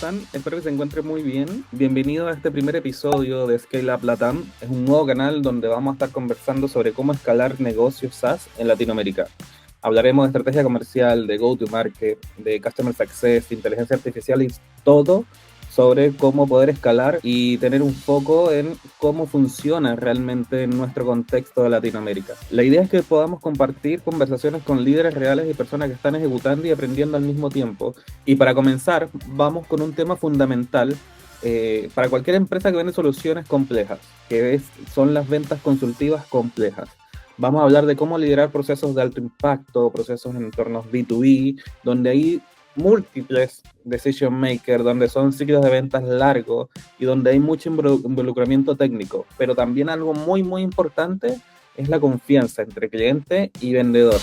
están? Espero que se encuentren muy bien. Bienvenido a este primer episodio de Scale Up Latam. Es un nuevo canal donde vamos a estar conversando sobre cómo escalar negocios SaaS en Latinoamérica. Hablaremos de estrategia comercial, de go-to-market, de customer success, de inteligencia artificial y todo sobre cómo poder escalar y tener un foco en cómo funciona realmente en nuestro contexto de Latinoamérica. La idea es que podamos compartir conversaciones con líderes reales y personas que están ejecutando y aprendiendo al mismo tiempo. Y para comenzar, vamos con un tema fundamental para cualquier empresa que vende soluciones complejas, son las ventas consultivas complejas. Vamos a hablar de cómo liderar procesos de alto impacto, procesos en entornos B2B, donde hay múltiples decision makers, donde son ciclos de ventas largos y donde hay mucho involucramiento técnico. Pero también algo muy importante es la confianza entre cliente y vendedor.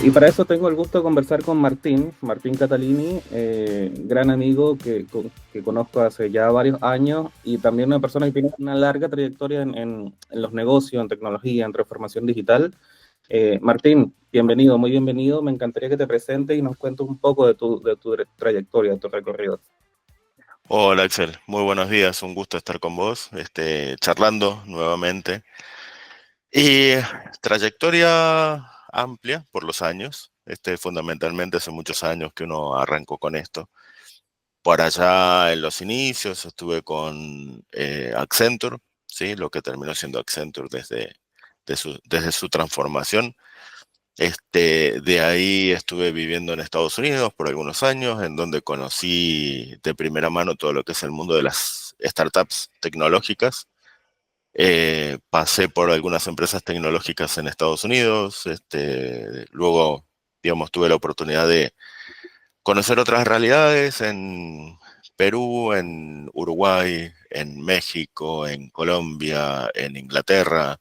Y para eso tengo el gusto de conversar con Martín Catalini, gran amigo que conozco hace ya varios años y también una persona que tiene una larga trayectoria en los negocios, en tecnología, en transformación digital. Martín, bienvenido, muy bienvenido. Me encantaría que te presentes y nos cuentes un poco de tu trayectoria, de tu recorrido. Hola Axel, muy buenos días, un gusto estar con vos, charlando nuevamente. Y trayectoria amplia por los años, fundamentalmente hace muchos años que uno arrancó con esto. Por allá en los inicios estuve con Accenture, ¿sí? Lo que terminó siendo Accenture desde su transformación. De ahí estuve viviendo en Estados Unidos por algunos años, en donde conocí de primera mano todo lo que es el mundo de las startups tecnológicas. Pasé por algunas empresas tecnológicas en Estados Unidos. Luego, digamos, tuve la oportunidad de conocer otras realidades en Perú, en Uruguay, en México, en Colombia, en Inglaterra.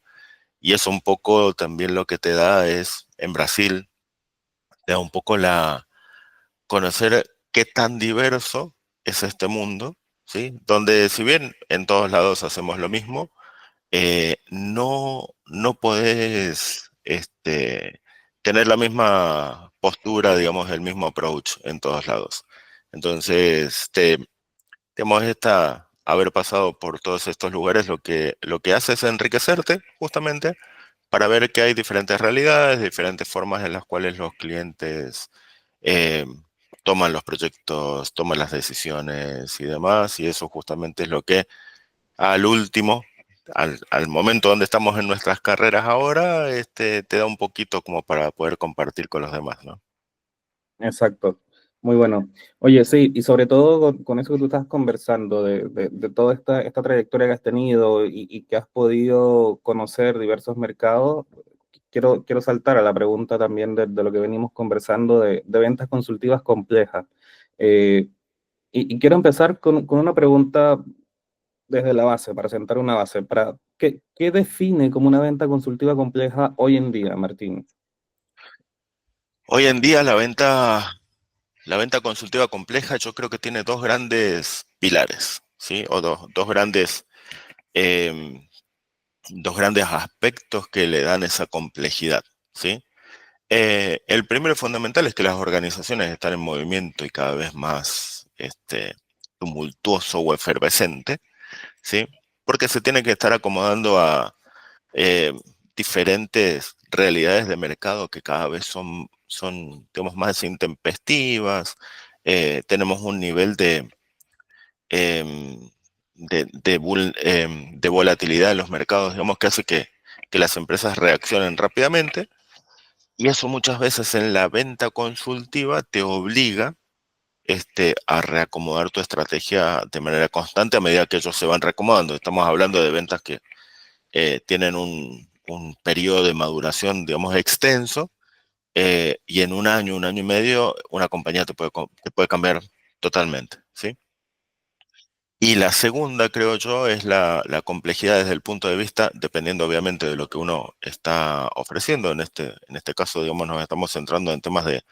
Y eso un poco también lo que te da es, en Brasil, te da un poco conocer qué tan diverso es este mundo, ¿sí? Donde si bien en todos lados hacemos lo mismo, no podés tener la misma postura, digamos, el mismo approach en todos lados. Entonces, digamos, haber pasado por todos estos lugares lo que hace es enriquecerte justamente para ver que hay diferentes realidades, diferentes formas en las cuales los clientes eh, toman los proyectos, toman las decisiones y demás, y eso justamente es lo que al último, al momento donde estamos en nuestras carreras ahora, te da un poquito como para poder compartir con los demás, ¿no? Exacto, muy bueno. Oye, sí, y sobre todo con eso que tú estás conversando, de toda esta trayectoria que has tenido y que has podido conocer diversos mercados, quiero saltar a la pregunta también de lo que venimos conversando de ventas consultivas complejas. Eh, y quiero empezar con una pregunta desde la base, para sentar una base. ¿Qué define como una venta consultiva compleja hoy en día, Martín? Hoy en día la venta consultiva compleja yo creo que tiene dos grandes pilares, ¿sí? O em, dos grandes aspectos que le dan esa complejidad, ¿sí? El primero fundamental es que las organizaciones están en movimiento y cada vez más tumultuoso o efervescente, ¿sí? Porque se tiene que estar acomodando a eh, diferentes realidades de mercado que cada vez digamos, más intempestivas. Tenemos un nivel em, de volatilidad en los mercados, digamos, que hace que las empresas reaccionen rápidamente. Y eso muchas veces en la venta consultiva te obliga a reacomodar tu estrategia de manera constante a medida que ellos se van reacomodando. Estamos hablando de ventas que tienen un periodo de maduración, digamos, extenso, y en un año y medio, una compañía te puede cambiar totalmente, ¿sí? Y la segunda, creo yo, es la complejidad desde el punto de vista, dependiendo obviamente de lo que uno está ofreciendo. En este caso, digamos, nos estamos centrando en temas de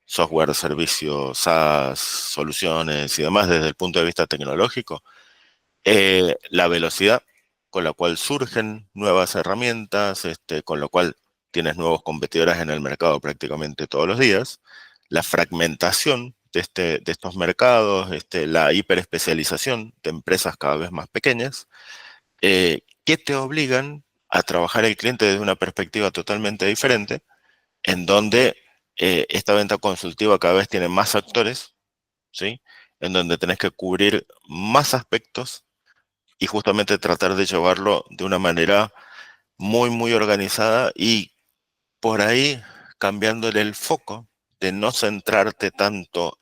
software, servicios, SaaS, soluciones y demás desde el punto de vista tecnológico. La velocidad con la cual surgen nuevas herramientas, con lo cual tienes nuevos competidores en el mercado prácticamente todos los días. La fragmentación de estos mercados, la hiperespecialización de empresas cada vez más pequeñas, que te obligan a trabajar el cliente desde una perspectiva totalmente diferente, en donde esta venta consultiva cada vez tiene más actores, ¿sí? En donde tenés que cubrir más aspectos y justamente tratar de llevarlo de una manera muy, muy organizada y por ahí cambiándole el foco de no centrarte tanto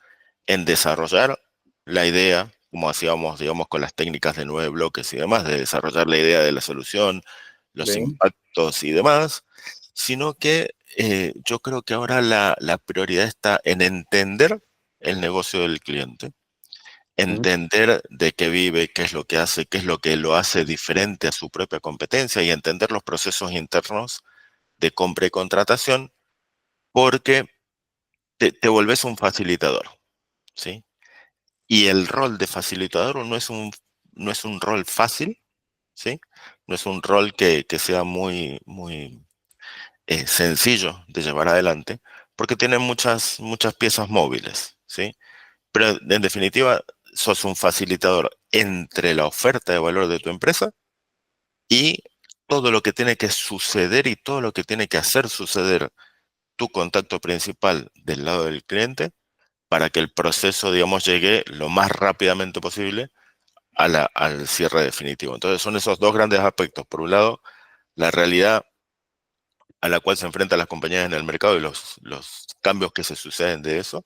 en desarrollar la idea, como hacíamos, digamos, con las técnicas de 9 bloques y demás, de desarrollar la idea de la solución, los Sí. impactos y demás, sino que yo creo que ahora la prioridad está en entender el negocio del cliente, Mm. entender de qué vive, qué es lo que hace, qué es lo que lo hace diferente a su propia competencia y entender los procesos internos de compra y contratación, porque te volvés un facilitador, ¿sí? Y el rol de facilitador no es un rol fácil, ¿sí? No es un rol que sea muy, muy sencillo de llevar adelante, porque tiene muchas, muchas piezas móviles, ¿sí? Pero en definitiva, sos un facilitador entre la oferta de valor de tu empresa y todo lo que tiene que suceder y todo lo que tiene que hacer suceder tu contacto principal del lado del cliente para que el proceso, digamos, llegue lo más rápidamente posible al cierre definitivo. Entonces son esos dos grandes aspectos. Por un lado, la realidad a la cual se enfrentan las compañías en el mercado y los cambios que se suceden de eso,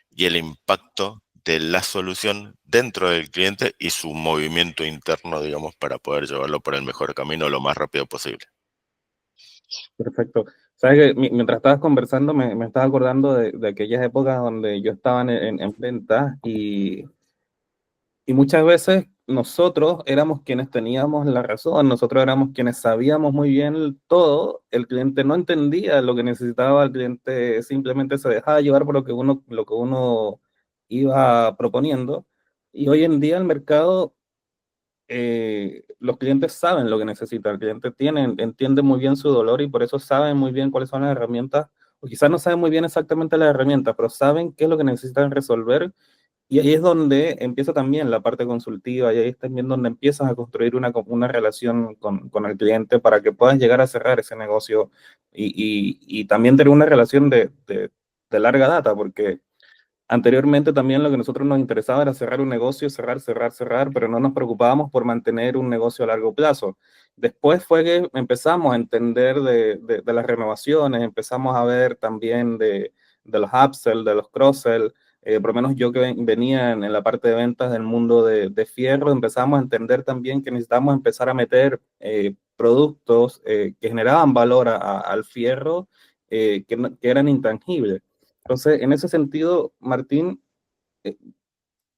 y el impacto de la solución dentro del cliente y su movimiento interno, digamos, para poder llevarlo por el mejor camino lo más rápido posible. Perfecto. Sabes que mientras estabas conversando me estaba acordando de aquellas épocas donde yo estaba en ventas y muchas veces nosotros éramos quienes teníamos la razón, nosotros éramos quienes sabíamos muy bien todo, el cliente no entendía lo que necesitaba, el cliente simplemente se dejaba llevar por lo que uno iba proponiendo. Y hoy en día el mercado, los clientes saben lo que necesitan, el cliente entiende muy bien su dolor y por eso saben muy bien cuáles son las herramientas, o quizás no saben muy bien exactamente las herramientas, pero saben qué es lo que necesitan resolver y ahí es donde empieza también la parte consultiva, y ahí es también donde empiezas a construir una relación con el cliente para que puedas llegar a cerrar ese negocio y también tener una relación de larga data, porque anteriormente también lo que a nosotros nos interesaba era cerrar un negocio, cerrar, cerrar, cerrar, pero no nos preocupábamos por mantener un negocio a largo plazo. Después fue que empezamos a entender de las renovaciones, empezamos a ver también de los upsell, de los cross-sell. Por lo menos yo que venía en la parte de ventas del mundo de fierro, empezamos a entender también que necesitamos empezar a meter productos que generaban valor al fierro, que eran intangibles. Entonces, en ese sentido, Martín, eh,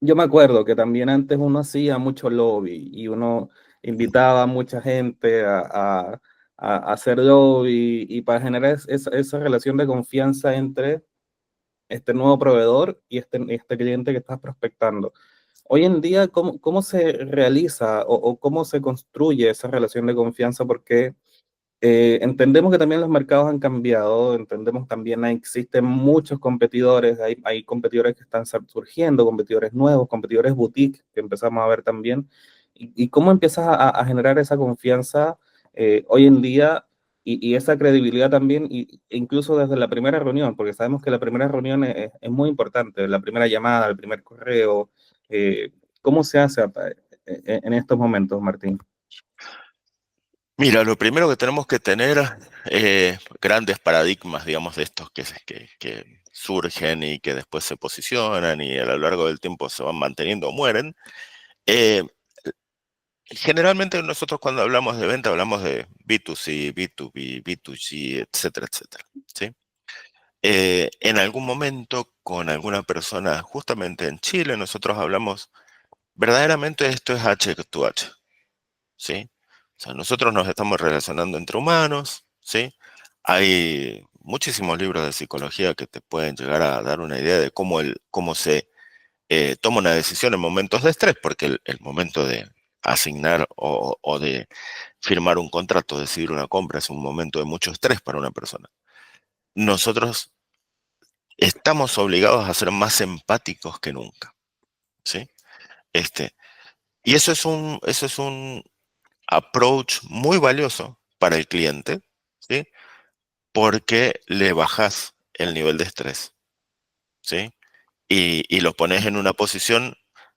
yo me acuerdo que también antes uno hacía mucho lobby y uno invitaba a mucha gente a hacer lobby y para generar esa relación de confianza entre este nuevo proveedor y este cliente que estás prospectando. Hoy en día, ¿cómo se realiza o cómo se construye esa relación de confianza? Porque entendemos que también los mercados han cambiado, entendemos también que existen muchos competidores, hay competidores que están surgiendo, competidores nuevos, competidores boutique que empezamos a ver también. ¿Y cómo empiezas a generar esa confianza hoy en día y esa credibilidad también, e incluso desde la primera reunión? Porque sabemos que la primera reunión es muy importante, la primera llamada, el primer correo. eh, ¿Cómo se hace en estos momentos, Martín? Mira, lo primero que tenemos que tener grandes paradigmas, digamos, de estos que surgen y que después se posicionan y a lo largo del tiempo se van manteniendo o mueren. Eh, Generalmente nosotros cuando hablamos de venta hablamos de B2C, B2B, B2G, etcétera, etcétera, ¿sí? En algún momento con alguna persona, justamente en Chile, nosotros hablamos, verdaderamente esto es H2H, ¿sí? O sea, nosotros nos estamos relacionando entre humanos, ¿sí? Hay muchísimos libros de psicología que te pueden llegar a dar una idea de cómo se toma una decisión en momentos de estrés, porque el momento de asignar o de firmar un contrato, decidir una compra, es un momento de mucho estrés para una persona. Nosotros estamos obligados a ser más empáticos que nunca, ¿sí? Este, y eso es un approach muy valioso para el cliente, ¿sí? Porque le bajas el nivel de estrés, ¿sí? Y lo pones en una posición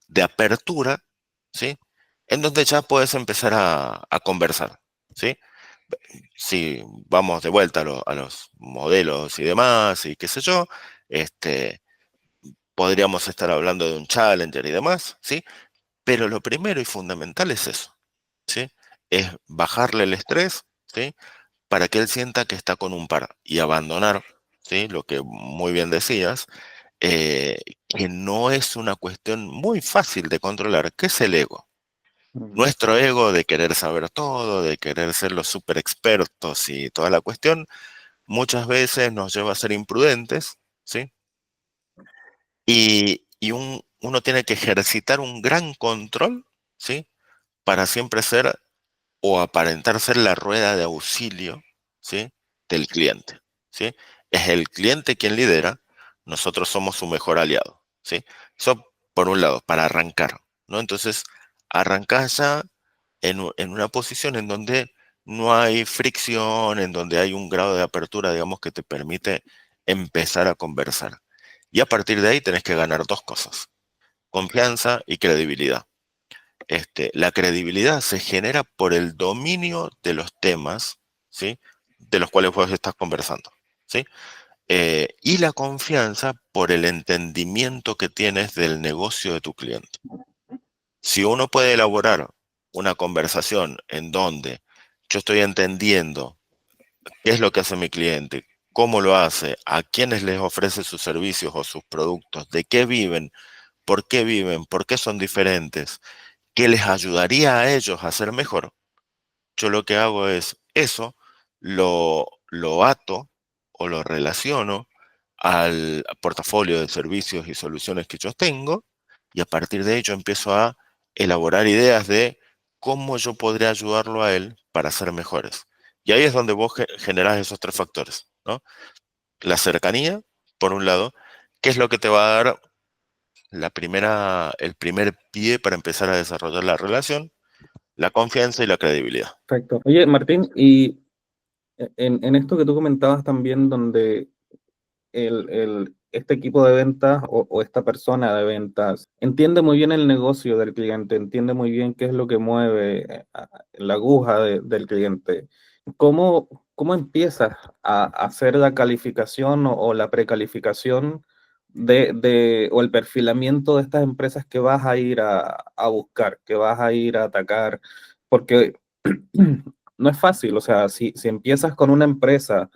de apertura, ¿sí? En donde ya puedes empezar a conversar, ¿sí? Si vamos de vuelta a los modelos y demás, y qué sé yo, este, podríamos estar hablando de un challenger y demás, ¿sí? Pero lo primero y fundamental es eso, ¿sí? Es bajarle el estrés, ¿sí? Para que él sienta que está con un par y abandonar, ¿sí? Lo que muy bien decías, eh, que no es una cuestión muy fácil de controlar, que es el ego. Mm. Nuestro ego de querer saber todo, de querer ser los super expertos y toda la cuestión, muchas veces nos lleva a ser imprudentes, ¿sí? Uno tiene que ejercitar un gran control, ¿sí? Para siempre ser o aparentar ser la rueda de auxilio, ¿sí? Del cliente, ¿sí? Es el cliente quien lidera, nosotros somos su mejor aliado, ¿sí? Eso por un lado, para arrancar, ¿no? Entonces, arrancás ya en una posición en donde no hay fricción, en donde hay un grado de apertura, digamos, que te permite empezar a conversar. Y a partir de ahí tenés que ganar dos cosas, confianza y credibilidad. La credibilidad se genera por el dominio de los temas, ¿sí? De los cuales vos estás conversando, ¿sí? Y la confianza por el entendimiento que tienes del negocio de tu cliente. Si uno puede elaborar una conversación en donde yo estoy entendiendo qué es lo que hace mi cliente, cómo lo hace, a quiénes les ofrece sus servicios o sus productos, de qué viven, por qué son diferentes, qué les ayudaría a ellos a ser mejor, yo lo que hago es eso, lo ato o lo relaciono al portafolio de servicios y soluciones que yo tengo y a partir de ello empiezo a elaborar ideas de cómo yo podría ayudarlo a él para ser mejores. Y ahí es donde vos generás esos tres factores, ¿no? La cercanía, por un lado, que es lo que te va a dar el primer pie para empezar a desarrollar la relación, la confianza y la credibilidad. Perfecto. Oye, Martín, y en esto que tú comentabas también, donde este equipo de ventas o esta persona de ventas entiende muy bien el negocio del cliente, entiende muy bien qué es lo que mueve la aguja del cliente. ¿Cómo empiezas a hacer la calificación o la precalificación o el perfilamiento de estas empresas que vas a ir a buscar, que vas a ir a atacar? Porque no es fácil, o sea, si empiezas con una empresa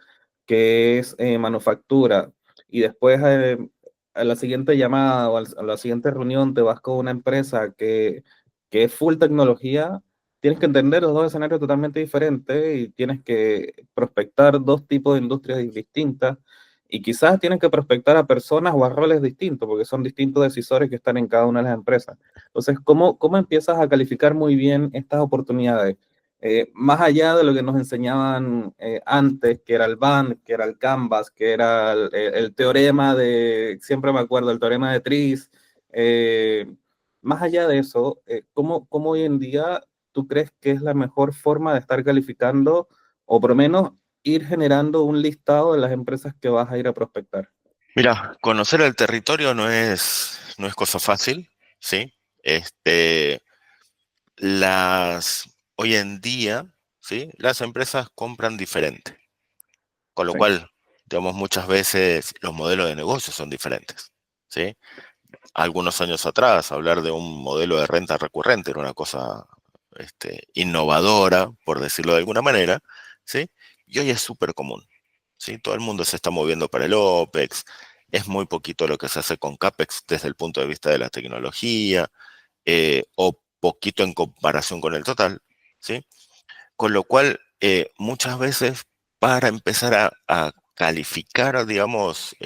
que es manufactura, y después a la siguiente llamada o a la siguiente reunión te vas con una empresa que es full tecnología, tienes que entender los dos escenarios totalmente diferentes y tienes que prospectar dos tipos de industrias distintas y quizás tienes que prospectar a personas o a roles distintos porque son distintos decisores que están en cada una de las empresas. Entonces, ¿cómo empiezas a calificar muy bien estas oportunidades? Más allá de lo que nos enseñaban antes, que era el band, que era el canvas, que era el teorema siempre me acuerdo, el teorema de Tris. Más allá de eso, ¿cómo hoy en día tú crees que es la mejor forma de estar calificando o por lo menos ir generando un listado de las empresas que vas a ir a prospectar? Mira, conocer el territorio no es cosa fácil, ¿sí? Este, hoy en día, ¿sí? Las empresas compran diferente, con lo Sí. cual, digamos, muchas veces los modelos de negocio son diferentes, ¿sí? Algunos años atrás, hablar de un modelo de renta recurrente era una cosa, innovadora, por decirlo de alguna manera, ¿sí? Y hoy es súper común, ¿sí? Todo el mundo se está moviendo para el OPEX, es muy poquito lo que se hace con CAPEX desde el punto de vista de la tecnología, o poquito en comparación con el total, ¿sí? Con lo cual, muchas veces para empezar a calificar, digamos,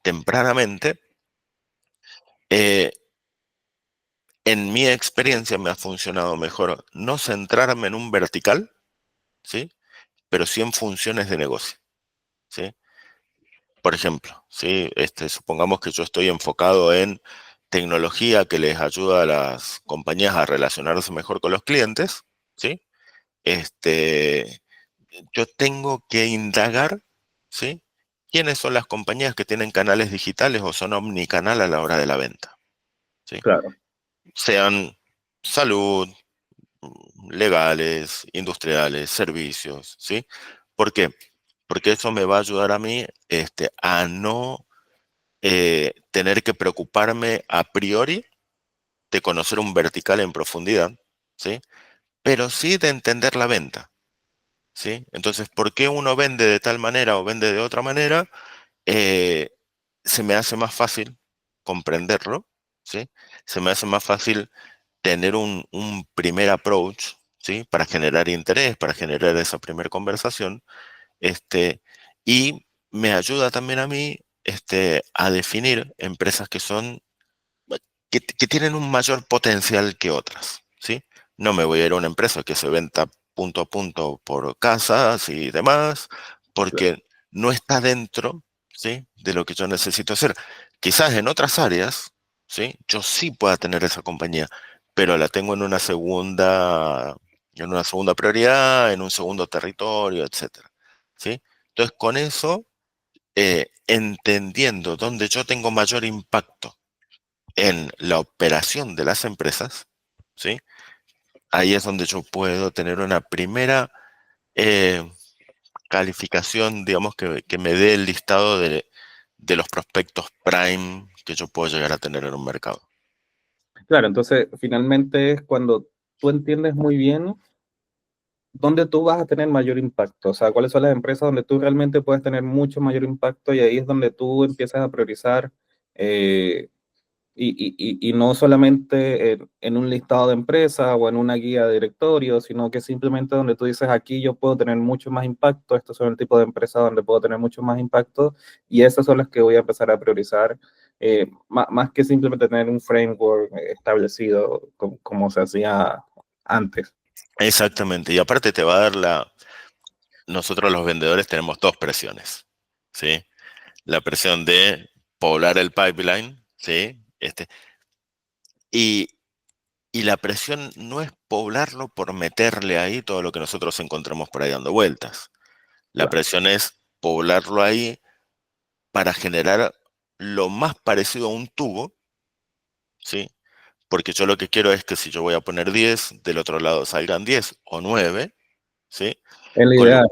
tempranamente, eh, en mi experiencia me ha funcionado mejor no centrarme en un vertical, ¿sí? Pero sí en funciones de negocio, ¿sí? por ejemplo, ¿sí? Supongamos que yo estoy enfocado en tecnología que les ayuda a las compañías a relacionarse mejor con los clientes, ¿sí? Este, yo tengo que indagar, ¿sí? ¿Quiénes son las compañías que tienen canales digitales o son omnicanal a la hora de la venta? ¿Sí? Claro, Sean salud, legales, industriales, servicios, ¿sí? ¿Por qué? Porque eso me va a ayudar a mí a no tener que preocuparme a priori de conocer un vertical en profundidad, ¿sí? Pero sí de entender la venta, ¿sí? Entonces, ¿por qué uno vende de tal manera o vende de otra manera? Eh, Se me hace más fácil comprenderlo, ¿sí? Se me hace más fácil tener un primer approach, ¿sí? Para generar interés, para generar esa primera conversación, este, y me ayuda también a mí, a definir empresas que son, que tienen un mayor potencial que otras, ¿sí? No me voy a ir a una empresa que se venda punto a punto por casas y demás, claro. porque no está dentro, ¿sí? De lo que yo necesito hacer. Quizás en otras áreas, ¿sí? Yo sí pueda tener esa compañía, pero la tengo en una segunda prioridad, en un segundo territorio, etcétera, ¿sí? Entonces, con eso, entendiendo dónde yo tengo mayor impacto en la operación de las empresas, ¿sí? Ahí es donde yo puedo tener una primera eh, calificación, digamos, que me dé el listado de los prospectos prime que yo puedo llegar a tener en un mercado. Claro, entonces finalmente es cuando tú entiendes muy bien dónde tú vas a tener mayor impacto, o sea, cuáles son las empresas donde tú realmente puedes tener mucho mayor impacto y ahí es donde tú empiezas a priorizar eh, y no solamente en un listado de empresas o en una guía de directorio, sino que simplemente donde tú dices aquí yo puedo tener mucho más impacto, estos son el tipo de empresas donde puedo tener mucho más impacto y esas son las que voy a empezar a priorizar, más que simplemente tener un framework establecido como se hacía antes. Exactamente. Y aparte te va a dar nosotros los vendedores tenemos dos presiones, ¿sí? La presión de poblar el pipeline, ¿sí? Y, y la presión no es poblarlo por meterle ahí todo lo que nosotros encontramos por ahí dando vueltas. La Claro. presión es poblarlo ahí para generar lo más parecido a un tubo, ¿sí? Porque yo lo que quiero es que si yo voy a poner 10 del otro lado salgan 10 o 9, ¿sí? Es la Con lo, idea.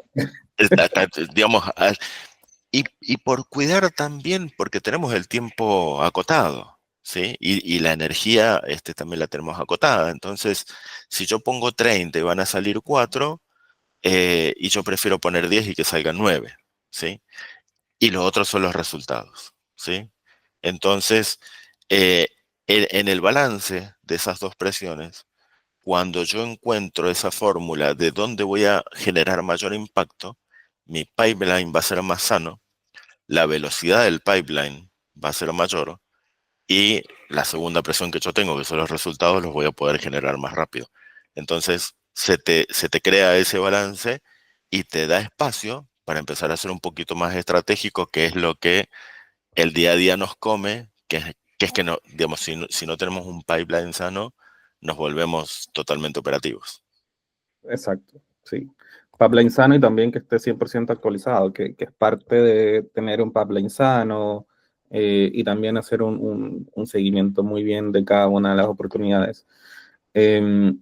digamos, y por cuidar también, porque tenemos el tiempo acotado, ¿sí? Y la energía también la tenemos acotada. Entonces, si yo pongo 30 y van a salir 4, y yo prefiero poner 10 y que salgan 9, ¿sí? Y los otros son los resultados, ¿sí? Entonces, eh, en el balance de esas dos presiones, cuando yo encuentro esa fórmula de dónde voy a generar mayor impacto, mi pipeline va a ser más sano, la velocidad del pipeline va a ser mayor y la segunda presión que yo tengo, que son los resultados, los voy a poder generar más rápido. Entonces, se te crea ese balance y te da espacio para empezar a ser un poquito más estratégico, que es lo que el día a día nos come, que es que no, digamos, si no tenemos un pipeline sano, nos volvemos totalmente operativos. Exacto, sí. Pipeline sano y también que esté 100% actualizado, que es parte de tener un pipeline sano y también hacer un seguimiento muy bien de cada una de las oportunidades. Eh,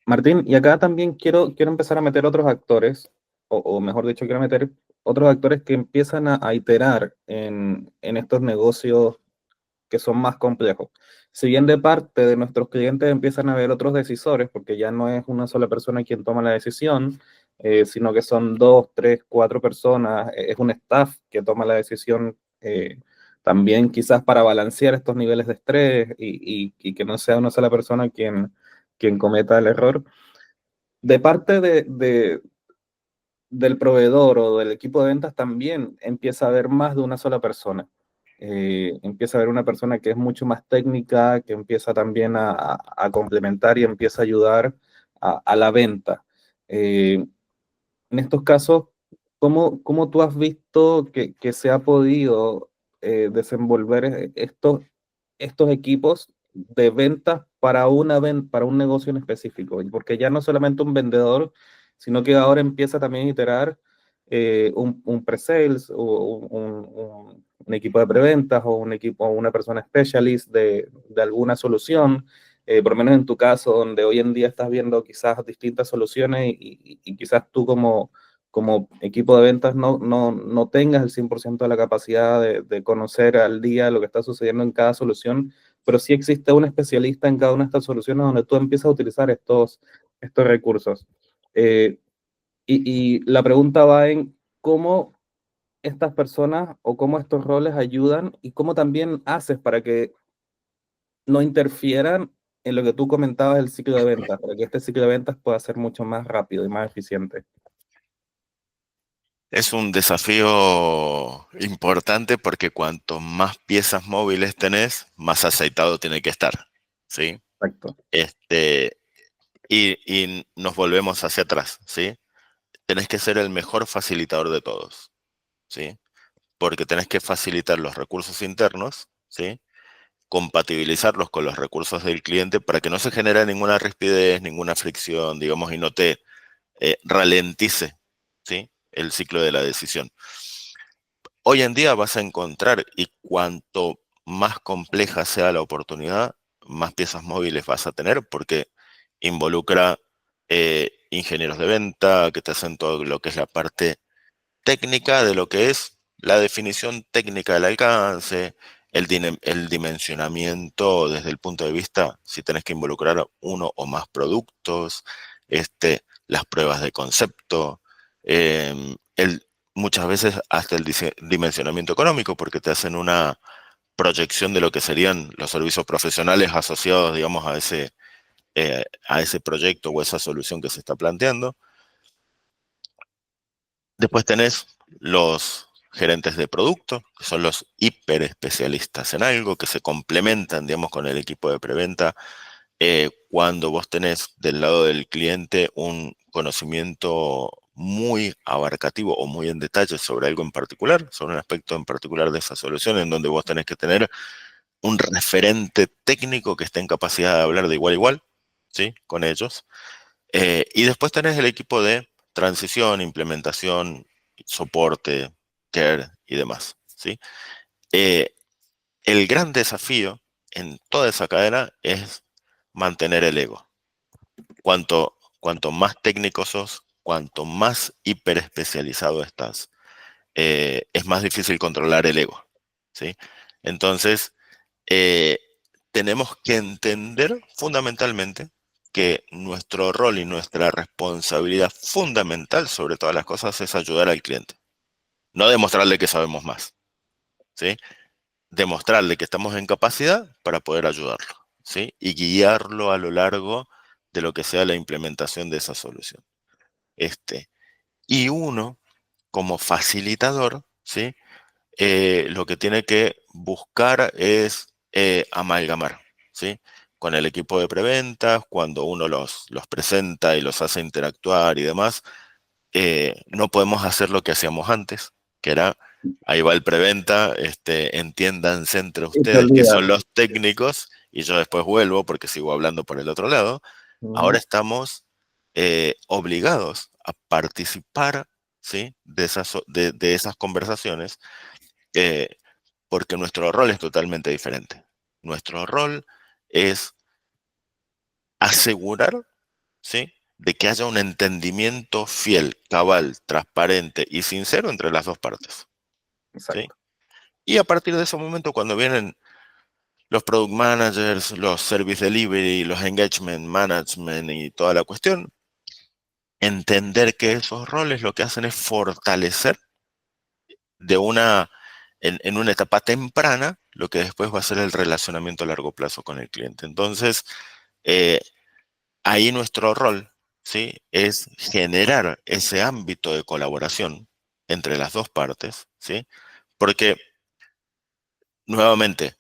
Martín, y acá también quiero empezar a meter otros actores, o mejor dicho, quiero meter otros actores que empiezan a iterar en estos negocios que son más complejos. Si bien de parte de nuestros clientes empiezan a haber otros decisores, porque ya no es una sola persona quien toma la decisión, sino que son dos, tres, cuatro personas, es un staff que toma la decisión también quizás para balancear estos niveles de estrés y que no sea una sola persona quien cometa el error. De parte del proveedor o del equipo de ventas también empieza a haber más de una sola persona. Empieza a haber una persona que es mucho más técnica, que empieza también a complementar y empieza a ayudar a la venta. En estos casos, ¿cómo tú has visto que se ha podido desenvolver estos equipos de ventas para para un negocio en específico? Y porque ya no solamente un vendedor, sino que ahora empieza también a iterar un pre-sales o un equipo de preventas o un equipo o una persona specialist de alguna solución. Por lo menos en tu caso, donde hoy en día estás viendo quizás distintas soluciones y quizás tú como equipo de ventas no tengas el 100% de la capacidad de conocer al día lo que está sucediendo en cada solución, pero sí existe un especialista en cada una de estas soluciones donde tú empiezas a utilizar estos recursos. Eh, y la pregunta va en cómo estas personas o cómo estos roles ayudan y cómo también haces para que no interfieran en lo que tú comentabas del ciclo de ventas, para que este ciclo de ventas pueda ser mucho más rápido y más eficiente. Es un desafío importante porque cuanto más piezas móviles tenés, más aceitado tiene que estar, ¿sí? Exacto. Este, y nos volvemos hacia atrás, ¿sí? Tenés que ser el mejor facilitador de todos, ¿sí? Porque tenés que facilitar los recursos internos, ¿sí? Compatibilizarlos con los recursos del cliente para que no se genere ninguna rispidez, ninguna fricción, digamos, y no te ralentice, ¿sí? El ciclo de la decisión. Hoy en día vas a encontrar, y cuanto más compleja sea la oportunidad, más piezas móviles vas a tener, porque involucra ingenieros de venta que te hacen todo lo que es la parte técnica de lo que es la definición técnica del alcance, el dimensionamiento desde el punto de vista, si tenés que involucrar uno o más productos, las pruebas de concepto, muchas veces hasta el dimensionamiento económico, porque te hacen una proyección de lo que serían los servicios profesionales asociados, digamos, a ese proyecto o esa solución que se está planteando. Después tenés los gerentes de producto, que son los hiper especialistas en algo, que se complementan, digamos, con el equipo de preventa. Cuando vos tenés del lado del cliente un conocimiento muy abarcativo o muy en detalle sobre algo en particular, sobre un aspecto en particular de esa solución, en donde vos tenés que tener un referente técnico que esté en capacidad de hablar de igual a igual, ¿sí? Con ellos. Y después tenés el equipo de transición, implementación, soporte, care y demás, ¿sí? Eh, el gran desafío en toda esa cadena es mantener el ego. Cuanto más técnico sos, cuanto más hiper especializado estás, es más difícil controlar el ego, ¿sí? Entonces, eh, tenemos que entender fundamentalmente que nuestro rol y nuestra responsabilidad fundamental sobre todas las cosas es ayudar al cliente. No demostrarle que sabemos más, ¿sí? Demostrarle que estamos en capacidad para poder ayudarlo, ¿sí? Y guiarlo a lo largo de lo que sea la implementación de esa solución. Este, y uno, como facilitador, ¿sí? Lo que tiene que buscar es amalgamar, ¿sí? Con el equipo de preventas, cuando uno los presenta y los hace interactuar y demás, no podemos hacer lo que hacíamos antes, que era, ahí va el preventa, entiéndanse entre Y te ustedes que olvidas. son los técnicos, y yo después vuelvo porque sigo hablando por el otro lado. Ahora Ujú. estamos obligados a participar, ¿sí? De esas conversaciones, eh, porque nuestro rol es totalmente diferente. Nuestro rol es asegurar, ¿sí? De que haya un entendimiento fiel, cabal, transparente y sincero entre las dos partes, ¿sí? Exacto. Y a partir de ese momento, cuando vienen los product managers, los service delivery, los engagement management y toda la cuestión, entender que esos roles lo que hacen es fortalecer de en una etapa temprana lo que después va a ser el relacionamiento a largo plazo con el cliente. Entonces, eh, ahí nuestro rol, ¿sí? Es generar ese ámbito de colaboración entre las dos partes, ¿sí? Porque, nuevamente,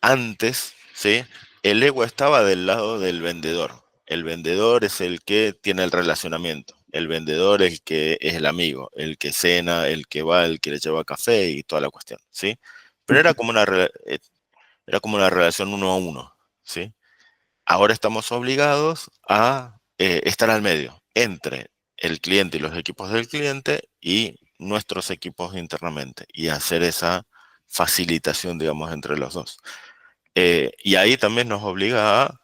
antes, ¿sí? El ego estaba del lado del vendedor. El vendedor es el que tiene el relacionamiento. El vendedor es el que es el amigo, el que cena, el que va, el que le lleva café y toda la cuestión, ¿sí? Pero era como una relación uno a uno, ¿sí? Ahora estamos obligados a estar al medio entre el cliente y los equipos del cliente y nuestros equipos internamente y hacer esa facilitación, digamos, entre los dos. Y ahí también nos obliga a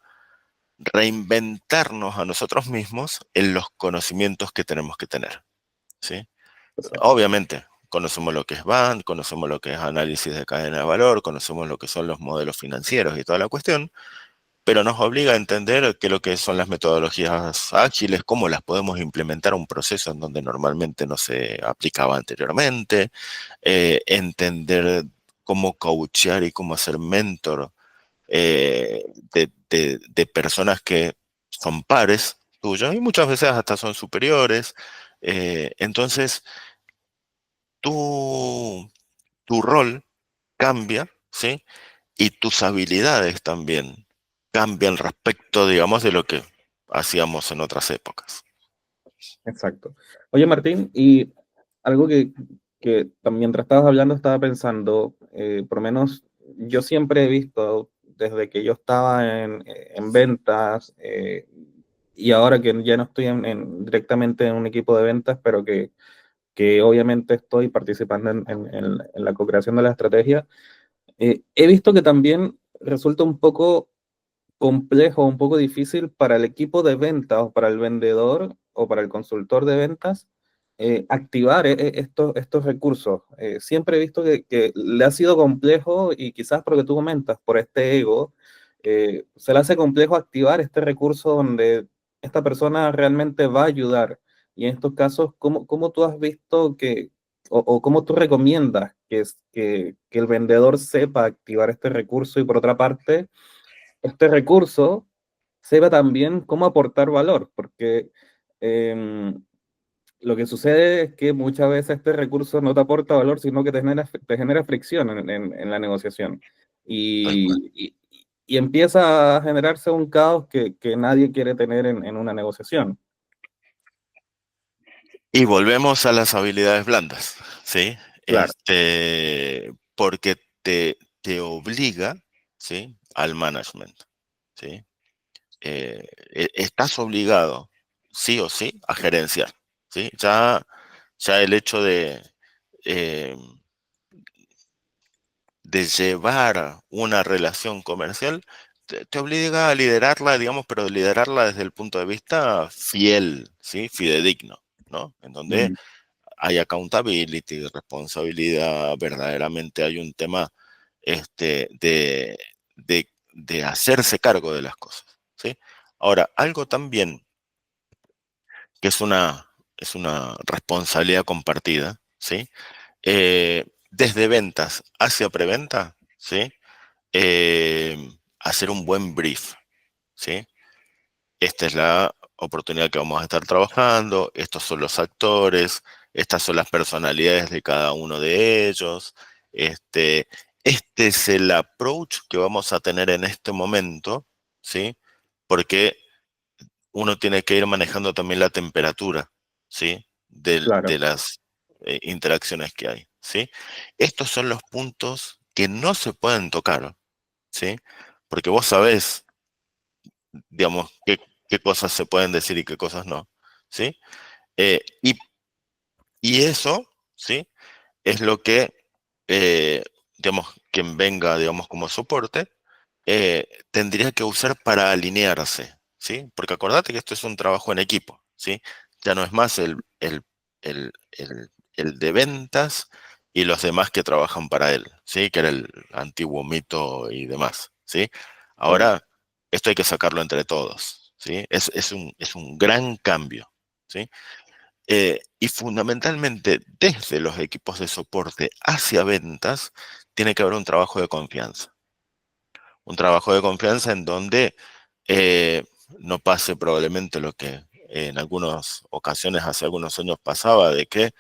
reinventarnos a nosotros mismos en los conocimientos que tenemos que tener, ¿sí? Exacto. Obviamente, conocemos lo que es BAN, conocemos lo que es análisis de cadena de valor, conocemos lo que son los modelos financieros y toda la cuestión, pero nos obliga a entender qué es lo que son las metodologías ágiles, cómo las podemos implementar a un proceso en donde normalmente no se aplicaba anteriormente, entender cómo coachear y cómo hacer mentor de personas que son pares tuyos y muchas veces hasta son superiores. Entonces, tu, tu rol cambia, ¿sí? Y tus habilidades también cambian respecto, digamos, de lo que hacíamos en otras épocas. Exacto. Oye, Martín, y algo mientras estabas hablando estaba pensando, por lo menos yo siempre he visto, desde que yo estaba en ventas, y ahora que ya no estoy directamente en un equipo de ventas, pero que obviamente estoy participando en la co-creación de la estrategia, he visto que también resulta un poco complejo, un poco difícil para el equipo de ventas o para el vendedor o para el consultor de ventas activar estos recursos. Siempre he visto que le ha sido complejo y quizás porque tú comentas, por este ego, se le hace complejo activar este recurso donde esta persona realmente va a ayudar. Y en estos casos, ¿cómo tú has visto o cómo tú recomiendas que el vendedor sepa activar este recurso y por otra parte, este recurso sepa también cómo aportar valor, porque eh, lo que sucede es que muchas veces este recurso no te aporta valor, sino que te genera fricción en la negociación. Tal cual. Y empieza a generarse un caos que nadie quiere tener en una negociación. Y volvemos a las habilidades blandas, ¿sí? Claro, Porque te obliga, ¿sí? Al management, ¿sí? Estás obligado, sí o sí, a gerenciar, ¿sí? Ya el hecho eh, de llevar una relación comercial te obliga a liderarla, digamos, pero liderarla desde el punto de vista fiel, ¿sí? Fidedigno, ¿no? En donde mm, hay accountability, responsabilidad, verdaderamente hay un tema de hacerse cargo de las cosas, ¿sí? Ahora, algo también que es una responsabilidad compartida, ¿sí? Desde ventas hacia preventa, ¿sí? Hacer un buen brief, ¿sí? Esta es la oportunidad que vamos a estar trabajando, estos son los actores, estas son las personalidades de cada uno de ellos, este, este es el approach que vamos a tener en este momento, ¿sí? Porque uno tiene que ir manejando también la temperatura, ¿sí? De claro, las interacciones que hay, ¿sí? Estos son los puntos que no se pueden tocar, ¿sí? Porque vos sabés, digamos, qué cosas se pueden decir y qué cosas no, ¿sí? Eh, y, y eso, ¿sí? Es lo que, eh, digamos, quien venga, digamos, como soporte, tendría que usar para alinearse, ¿sí? Porque acordate que esto es un trabajo en equipo, ¿sí? Ya no es más el de ventas y los demás que trabajan para él, ¿sí? Que era el antiguo mito y demás, ¿sí? claro. Ahora, esto hay que sacarlo entre todos, ¿sí? Es un gran cambio, ¿sí? Y fundamentalmente, desde los equipos de soporte hacia ventas, tiene que haber un trabajo de confianza. Un trabajo de confianza en donde no pase probablemente lo que en algunas ocasiones, hace algunos años pasaba, de que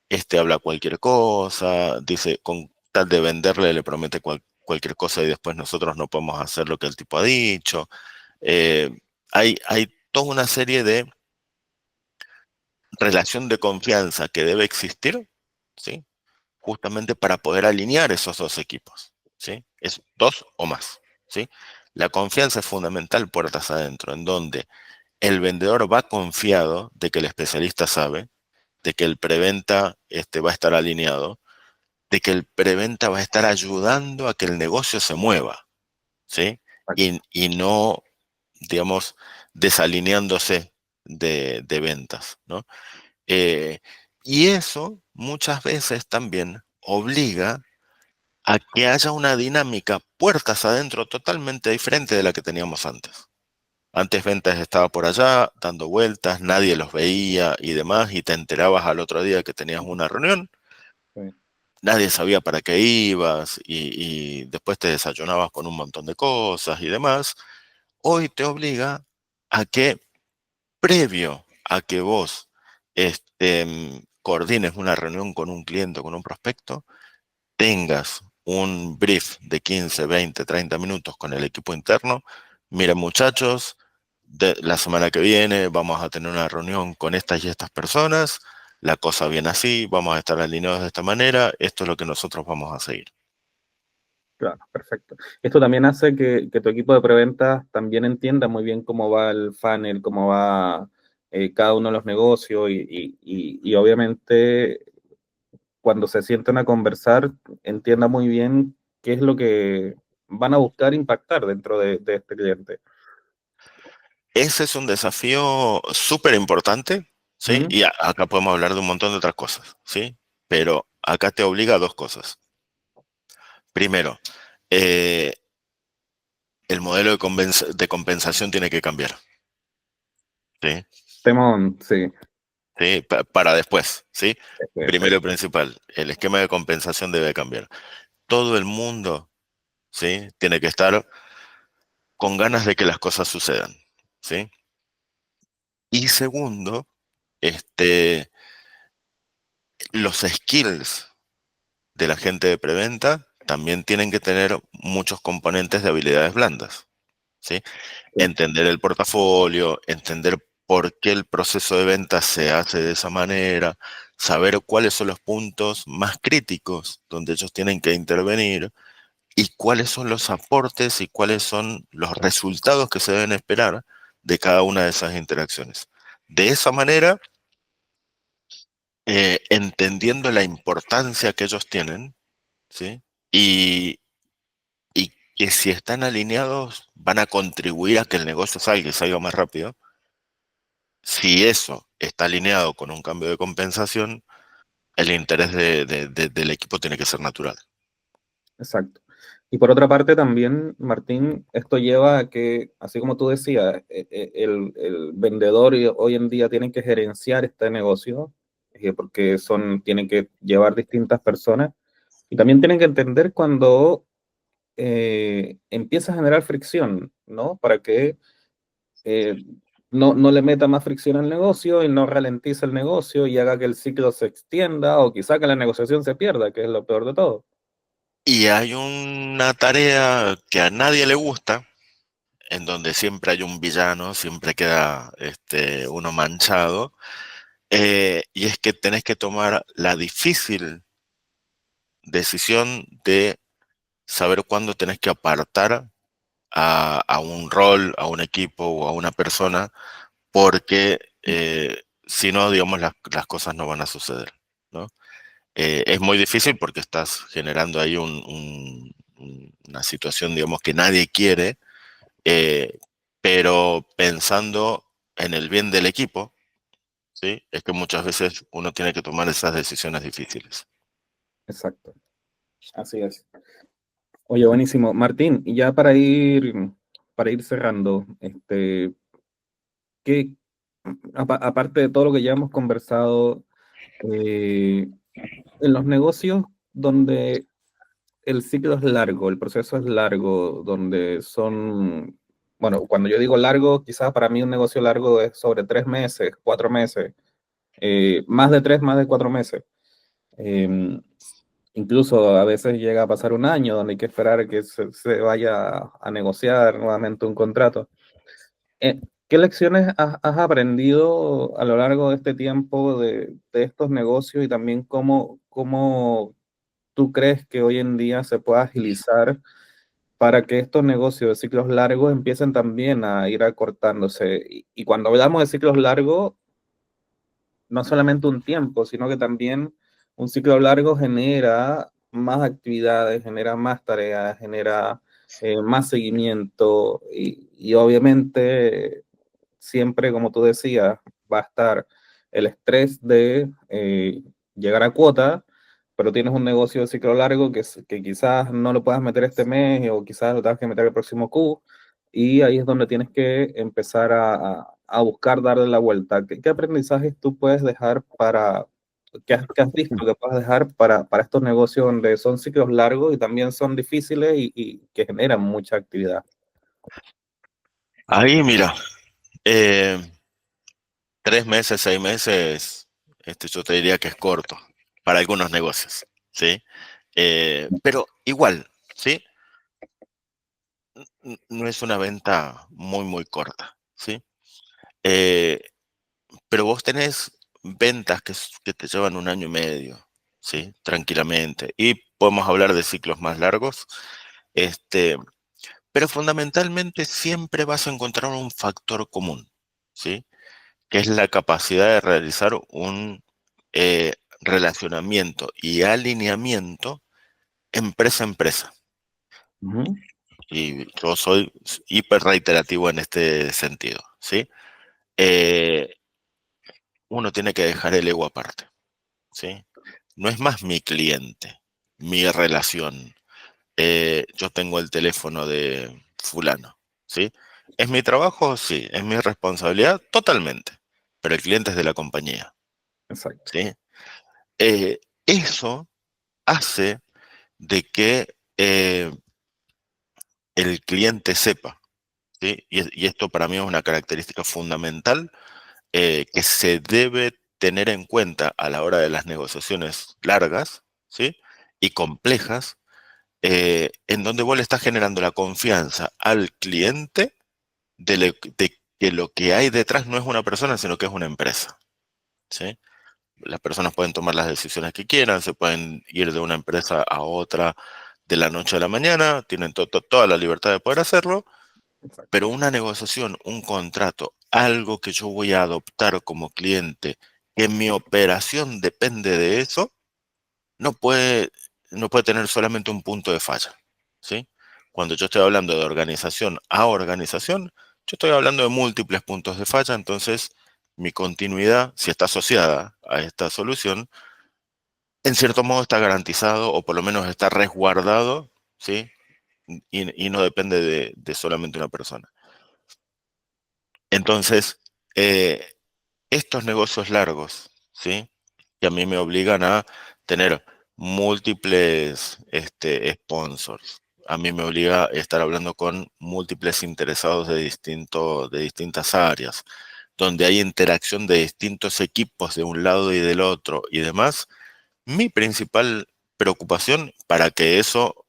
este habla cualquier cosa, dice, con tal de venderle, le promete cualquier cosa y después nosotros no podemos hacer lo que el tipo ha dicho. Eh, hay toda una serie relación de confianza que debe existir, ¿sí? Justamente para poder alinear esos dos equipos, ¿sí? Es dos o más, ¿sí? La confianza es fundamental puertas adentro, en donde el vendedor va confiado de que el especialista sabe, de que el preventa va a estar alineado, de que el preventa va a estar ayudando a que el negocio se mueva, ¿sí? Y no, digamos, desalineándose de ventas, ¿no? Eh, y eso muchas veces también obliga a que haya una dinámica puertas adentro totalmente diferente de la que teníamos antes. Antes ventas estaba por allá dando vueltas, nadie los veía y demás, y te enterabas al otro día que tenías una reunión, Sí. nadie sabía para qué ibas y después te desayunabas con un montón de cosas y demás. Hoy te obliga a que previo a que vos coordines una reunión con un cliente o con un prospecto, tengas un brief de 15, 20, 30 minutos con el equipo interno. Miren, muchachos, la semana que viene vamos a tener una reunión con estas y estas personas. La cosa viene así, vamos a estar alineados de esta manera. Esto es lo que nosotros vamos a seguir. Claro, perfecto. Esto también hace que tu equipo de preventas también entienda muy bien cómo va el funnel, cómo va cada uno de los negocios y obviamente cuando se sienten a conversar entienda muy bien qué es lo que van a buscar impactar dentro de este cliente. Ese es un desafío súper importante, ¿sí? ¿Mm? Y acá podemos hablar de un montón de otras cosas, ¿sí? Pero acá te obliga a dos cosas. Primero, eh, el modelo de compensación tiene que cambiar, ¿sí? Temón, sí, ¿Sí? Para después, ¿sí? Primero y exacto, principal, el esquema de compensación debe cambiar. Todo el mundo, ¿sí? Tiene que estar con ganas de que las cosas sucedan, ¿sí? Y segundo, este, los skills de la gente de preventa también tienen que tener muchos componentes de habilidades blandas, ¿sí? sí, Entender el portafolio, entender por qué el proceso de venta se hace de esa manera, saber cuáles son los puntos más críticos donde ellos tienen que intervenir y cuáles son los aportes y cuáles son los resultados que se deben esperar de cada una de esas interacciones. De esa manera, entendiendo la importancia que ellos tienen, ¿sí? Y, y que si están alineados van a contribuir a que el negocio salga y salga más rápido. Si eso está alineado con un cambio de compensación, el interés del equipo tiene que ser natural. exacto. Y por otra parte también, Martín, esto lleva a que, así como tú decías, el vendedor hoy en día tiene que gerenciar este negocio, porque tienen que llevar distintas personas, y también tienen que entender cuando empieza a generar fricción, ¿no? Para que eh, no le meta más fricción al negocio y no ralentice el negocio y haga que el ciclo se extienda o quizá que la negociación se pierda, que es lo peor de todo. Y hay una tarea que a nadie le gusta, en donde siempre hay un villano, siempre queda uno manchado, y es que tenés que tomar la difícil decisión de saber cuándo tenés que apartar a un rol, a un equipo o a una persona, porque si no, digamos, las cosas no van a suceder, ¿no? Es muy difícil porque estás generando ahí una situación, digamos, que nadie quiere, eh, pero pensando en el bien del equipo, ¿sí? Es que muchas veces uno tiene que tomar esas decisiones difíciles. Exacto, así es. Oye, buenísimo. Martín, y ya para ir cerrando, ¿qué, aparte de todo lo que ya hemos conversado, eh, en los negocios donde el ciclo es largo, el proceso es largo, donde bueno, cuando yo digo largo, quizás para mí un negocio largo es sobre 3 meses, 4 meses, más de 3, más de 4 meses. Eh, Incluso a veces llega a pasar un año donde hay que esperar a que se vaya a negociar nuevamente un contrato. Eh, ¿Qué lecciones has aprendido a lo largo de este tiempo de estos negocios y también cómo tú crees que hoy en día se puede agilizar para que estos negocios de ciclos largos empiecen también a ir acortándose? Y cuando hablamos de ciclos largos, no solamente un tiempo, sino que también un ciclo largo genera más actividades, genera más tareas, genera más seguimiento y obviamente siempre, como tú decías, va a estar el estrés de llegar a cuota, pero tienes un negocio de ciclo largo que quizás no lo puedas meter este mes o quizás lo tengas que meter el próximo Q, y ahí es donde tienes que empezar a buscar darle la vuelta. ¿Qué aprendizajes tú puedes dejar que has visto que puedes dejar para estos negocios donde son ciclos largos y también son difíciles y que generan mucha actividad? Ahí, mira, eh, 3 meses, 6 meses, yo te diría que es corto para algunos negocios, ¿sí? Pero igual, ¿sí? No es una venta muy, muy corta, ¿sí? Eh, pero vos tenés ventas que te llevan 1 año y medio, ¿sí? Tranquilamente. Y podemos hablar de ciclos más largos, este, pero fundamentalmente siempre vas a encontrar un factor común, ¿sí? Que es la capacidad de realizar un relacionamiento y alineamiento empresa-empresa. Ujú. Y yo soy hiper reiterativo en este sentido, ¿sí? Eh, Uno tiene que dejar el ego aparte, ¿sí? No es más mi cliente, mi relación. Yo tengo el teléfono de fulano, ¿sí? ¿Es mi trabajo? Sí. ¿Es mi responsabilidad? Totalmente. Pero el cliente es de la compañía, Exacto. ¿sí? Eso hace de que el cliente sepa, ¿sí? Y esto para mí es una característica fundamental que se debe tener en cuenta a la hora de las negociaciones largas, ¿sí? Y complejas, en donde vos le estás generando la confianza al cliente de que lo que hay detrás no es una persona, sino que es una empresa, ¿sí? Las personas pueden tomar las decisiones que quieran, se pueden ir de una empresa a otra de la noche a la mañana, tienen toda la libertad de poder hacerlo, Exacto. pero una negociación, un contrato, algo que yo voy a adoptar como cliente, que mi operación depende de eso, no puede, no puede tener solamente un punto de falla, ¿sí? Cuando yo estoy hablando de organización a organización, yo estoy hablando de múltiples puntos de falla, entonces mi continuidad, si está asociada a esta solución, en cierto modo está garantizado o por lo menos está resguardado, ¿sí? Y no depende de solamente una persona. Entonces, eh, estos negocios largos, ¿sí? Que a mí me obligan a tener múltiples sponsors. A mí me obliga a estar hablando con múltiples interesados de distintas áreas, donde hay interacción de distintos equipos de un lado y del otro y demás. Mi principal preocupación para que eso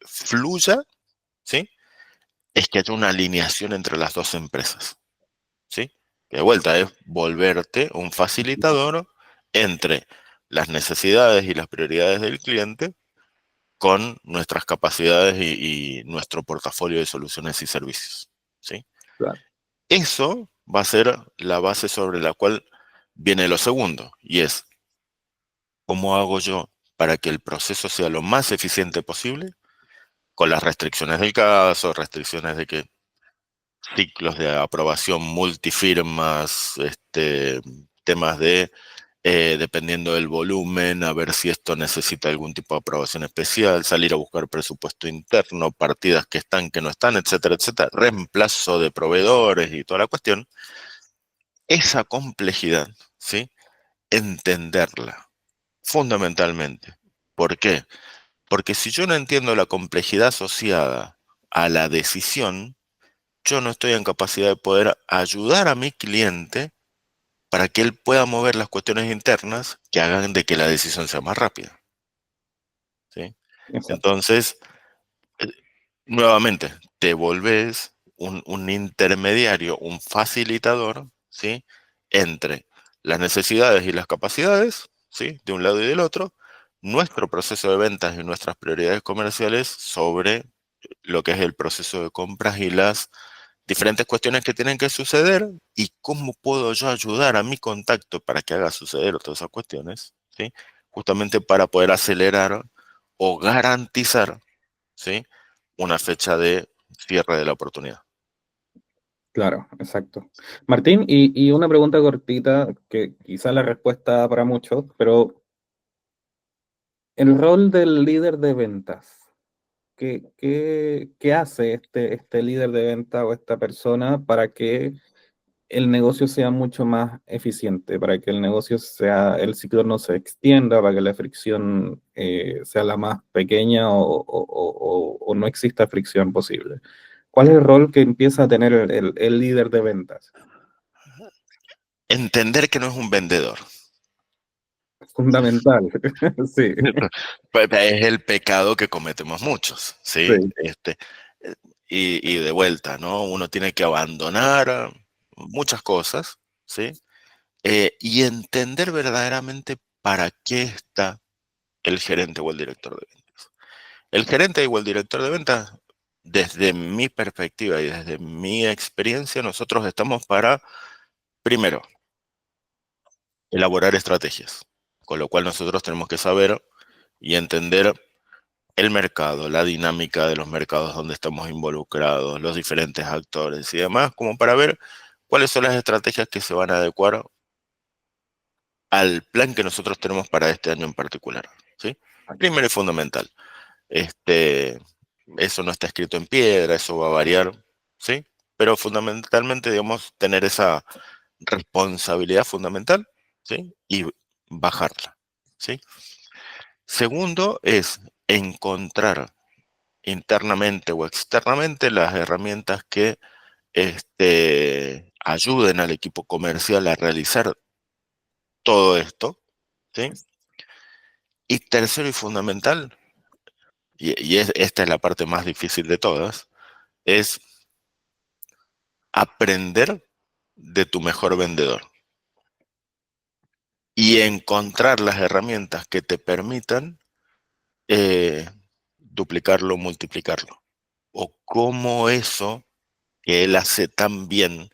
fluya, ¿sí? Es que haya una alineación entre las dos empresas, ¿sí? Que de vuelta es volverte un facilitador entre las necesidades y las prioridades del cliente con nuestras capacidades y nuestro portafolio de soluciones y servicios, ¿sí? Claro. Eso va a ser la base sobre la cual viene lo segundo, y es cómo hago yo para que el proceso sea lo más eficiente posible, con las restricciones del caso, restricciones de que ciclos de aprobación multifirmas, temas de, dependiendo del volumen, a ver si esto necesita algún tipo de aprobación especial, salir a buscar presupuesto interno, partidas que están, que no están, etcétera, etcétera, reemplazo de proveedores y toda la cuestión. Esa complejidad, ¿sí? Entenderla, fundamentalmente. ¿Por qué? Porque si yo no entiendo la complejidad asociada a la decisión, yo no estoy en capacidad de poder ayudar a mi cliente para que él pueda mover las cuestiones internas que hagan de que la decisión sea más rápida, ¿sí? Exacto. Entonces, eh, nuevamente, te volvés un intermediario, un facilitador, ¿sí? Entre las necesidades y las capacidades, ¿sí? De un lado y del otro, nuestro proceso de ventas y nuestras prioridades comerciales sobre lo que es el proceso de compras y las diferentes cuestiones que tienen que suceder y cómo puedo yo ayudar a mi contacto para que haga suceder todas esas cuestiones, ¿sí? Justamente para poder acelerar o garantizar, ¿sí? Una fecha de cierre de la oportunidad. Claro, exacto. Martín, y una pregunta cortita, que quizá la respuesta para muchos, pero el rol del líder de ventas, ¿qué hace este líder de venta o esta persona para que el negocio sea mucho más eficiente, para que el negocio sea, el ciclo no se extienda, para que la fricción sea la más pequeña o no exista fricción posible? ¿Cuál es el rol que empieza a tener el líder de ventas? Entender que no es un vendedor. Fundamental, sí, Pues, es el pecado que cometemos muchos, ¿sí? sí. Eh, y de vuelta, ¿no? Uno tiene que abandonar muchas cosas, ¿sí? Y entender verdaderamente para qué está el gerente o el director de ventas. El gerente o el director de ventas, desde mi perspectiva y desde mi experiencia, nosotros estamos para, primero, elaborar estrategias, con lo cual nosotros tenemos que saber y entender el mercado, la dinámica de los mercados donde estamos involucrados, los diferentes actores y demás, como para ver cuáles son las estrategias que se van a adecuar al plan que nosotros tenemos para este año en particular, ¿sí? Primero y fundamental. Este, eso no está escrito en piedra, eso va a variar, ¿sí? Pero fundamentalmente, digamos, tener esa responsabilidad fundamental, ¿sí? Y bajarla, ¿sí? Segundo es encontrar internamente o externamente las herramientas que ayuden al equipo comercial a realizar todo esto, ¿sí? Y tercero y fundamental, esta es la parte más difícil de todas, es aprender de tu mejor vendedor y encontrar las herramientas que te permitan eh, duplicarlo, multiplicarlo. O cómo eso que él hace tan bien,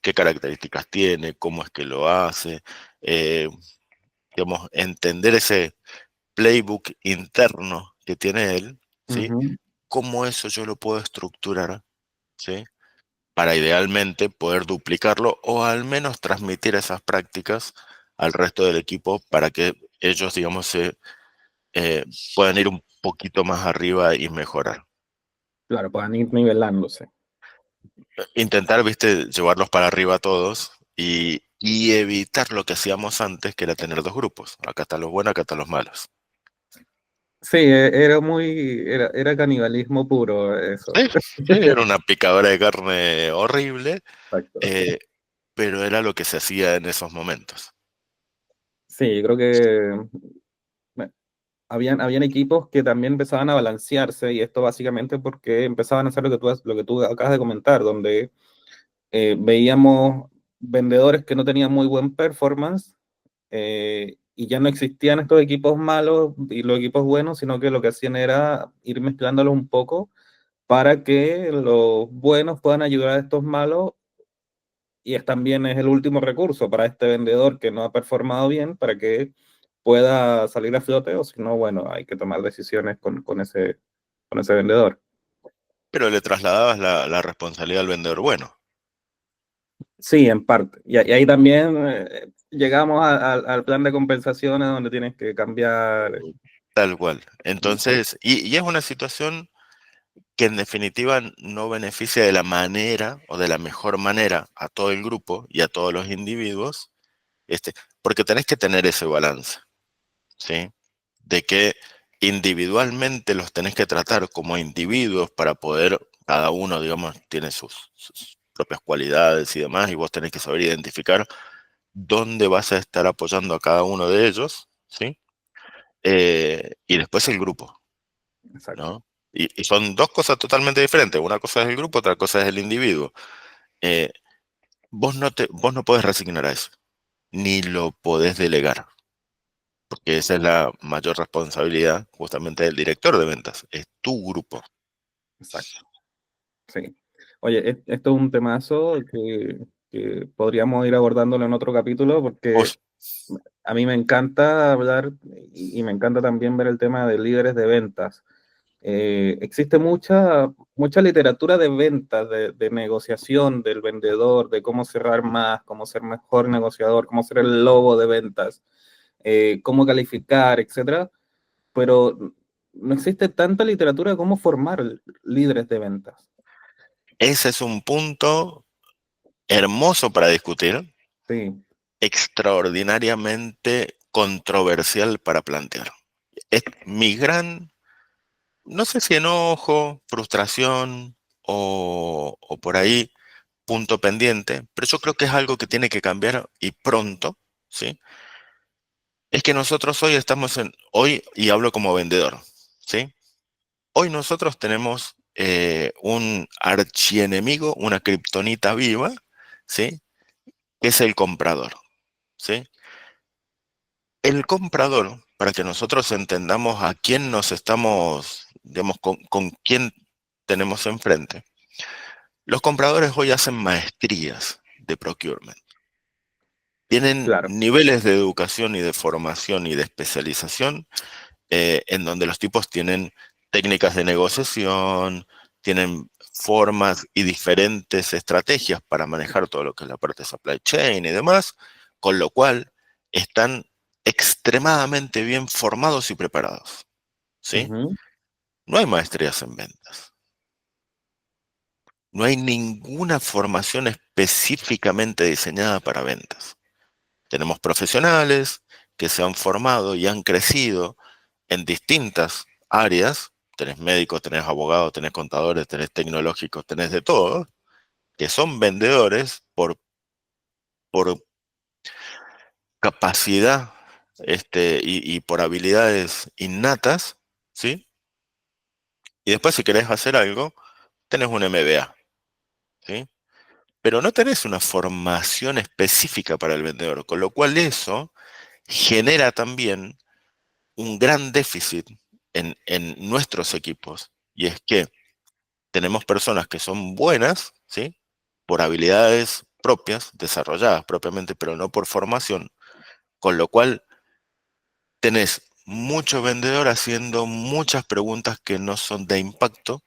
qué características tiene, cómo es que lo hace, eh, digamos, entender ese playbook interno que tiene él, ¿sí? Ujú. Cómo eso yo lo puedo estructurar, ¿sí? Para idealmente poder duplicarlo o al menos transmitir esas prácticas al resto del equipo para que ellos, digamos, eh, puedan ir un poquito más arriba y mejorar. Claro, puedan ir nivelándose. Intentar, viste, llevarlos para arriba a todos y evitar lo que hacíamos antes, que era tener dos grupos. Acá están los buenos, acá están los malos. Sí, era canibalismo puro eso. Sí, sí, era una picadora de carne horrible, Exacto. eh, pero era lo que se hacía en esos momentos. Sí, yo creo que habían equipos que también empezaban a balancearse y esto básicamente porque empezaban a hacer lo que tú acabas de comentar, donde veíamos vendedores que no tenían muy buen performance y ya no existían estos equipos malos y los equipos buenos, sino que lo que hacían era ir mezclándolos un poco para que los buenos puedan ayudar a estos malos y también es el último recurso para este vendedor que no ha performado bien para que pueda salir a flote o si no, bueno, hay que tomar decisiones con ese vendedor. Pero le trasladabas la responsabilidad al vendedor bueno. Sí, en parte. Y ahí también llegamos al plan de compensaciones donde tienes que cambiar. Tal cual. Entonces, y es una situación que en definitiva no beneficia de la manera o de la mejor manera a todo el grupo y a todos los individuos, porque tenés que tener ese balance, ¿sí? De que individualmente los tenés que tratar como individuos para poder, cada uno, digamos, tiene sus propias cualidades y demás, y vos tenés que saber identificar dónde vas a estar apoyando a cada uno de ellos, ¿sí? Y después el grupo, Exacto. ¿no? Y son dos cosas totalmente diferentes. Una cosa es el grupo, otra cosa es el individuo. Eh, vos no podés resignar a eso, ni lo podés delegar, porque esa es la mayor responsabilidad justamente del director de ventas, es tu grupo. Exacto, sí. Oye, esto es un temazo que podríamos ir abordándolo en otro capítulo porque Pues, a mí me encanta hablar y me encanta también ver el tema de líderes de ventas. Existe mucha literatura de ventas, de negociación del vendedor, de cómo cerrar más, cómo ser mejor negociador, cómo ser el lobo de ventas, cómo calificar, etcétera, pero no existe tanta literatura de cómo formar líderes de ventas. ese es un punto hermoso para discutir, Sí, extraordinariamente controversial para plantear. Es mi gran, no sé si enojo, frustración o por ahí punto pendiente, pero yo creo que es algo que tiene que cambiar y pronto, ¿sí? Es que nosotros hoy hoy, y hablo como vendedor, ¿sí? Hoy nosotros tenemos un archienemigo, una kriptonita viva, ¿sí? Que es el comprador, ¿sí? El comprador, para que nosotros entendamos a quién nos estamos, digamos, con quién tenemos enfrente, los compradores hoy hacen maestrías de procurement. Tienen claro. niveles de educación y de formación y de especialización en donde los tipos tienen técnicas de negociación, tienen formas y diferentes estrategias para manejar todo lo que es la parte de supply chain y demás, con lo cual están extremadamente bien formados y preparados, ¿sí? Ujú, No hay maestrías en ventas. No hay ninguna formación específicamente diseñada para ventas. Tenemos profesionales que se han formado y han crecido en distintas áreas. Tenés médicos, tenés abogados, tenés contadores, tenés tecnológicos, tenés de todo, que son vendedores por capacidad y por habilidades innatas, ¿sí? Y después si querés hacer algo, tenés un MBA, ¿sí? Pero no tenés una formación específica para el vendedor, con lo cual eso genera también un gran déficit en nuestros equipos. Y es que tenemos personas que son buenas, ¿sí? Por habilidades propias, desarrolladas propiamente, pero no por formación, con lo cual tenés mucho vendedor haciendo muchas preguntas que no son de impacto,